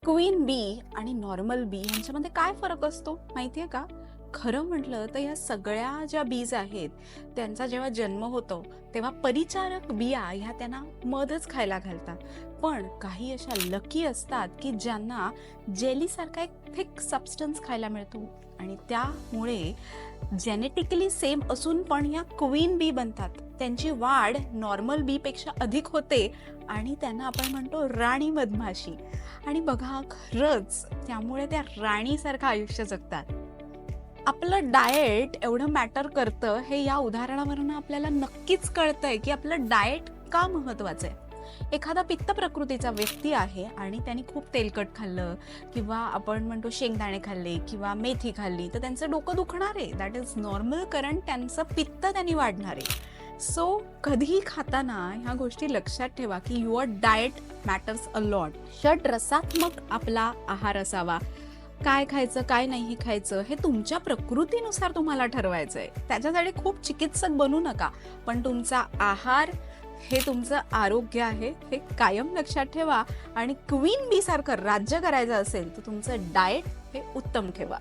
Queen बी आणि normal बी यांच्यामध्ये काय फरक असतो माहितीये का? खरं म्हटलं तर या सगळ्या ज्या बीज आहेत त्यांचा जेव्हा जन्म होतो तेव्हा परिचारक बिया ह्या त्यांना मधच खायला घालतात. पण काही अशा लकी असतात की ज्यांना जेली सारखा एक थिक सबस्टन्स खायला मिळतो आणि त्यामुळे जेनेटिकली सेम असून पण या क्वीन बी बनतात. त्यांची वाढ नॉर्मल बी पेक्षा अधिक होते आणि त्यांना आपण म्हणतो राणी मधमाशी. आणि बघा खरंच त्यामुळे त्या राणीसारखं आयुष्य जगतात. आपलं डाएट एवढं मॅटर करतं हे या उदाहरणावरून आपल्याला नक्कीच कळतंय की आपलं डाएट का महत्वाचं आहे. एखादा पित्त प्रकृतीचा व्यक्ती आहे आणि त्यांनी खूप तेलकट खाल्लं किंवा आपण म्हणतो शेंगदाणे खाल्ले किंवा मेथी खाल्ली तर त्यांचं डोकं दुखणार आहे. दॅट इज नॉर्मल, कारण त्यांचं पित्त त्यांनी वाढणार आहे. सो कधीही खाताना ह्या गोष्टी लक्षात ठेवा की your diet matters a lot. षड्रसात्मक आपला आहार असावा. काय खायचं काय नाही खायचं हे तुमच्या प्रकृतीनुसार तुम्हाला ठरवायचं आहे. त्याच्यासाठी खूप चिकित्सक बनू नका, पण तुमचा आहार हे तुमचं आरोग्य आहे हे कायम लक्षात ठेवा. आणि क्वीन बी सारखं राज्य करायचं असेल तर तुमचं डाएट हे उत्तम ठेवा.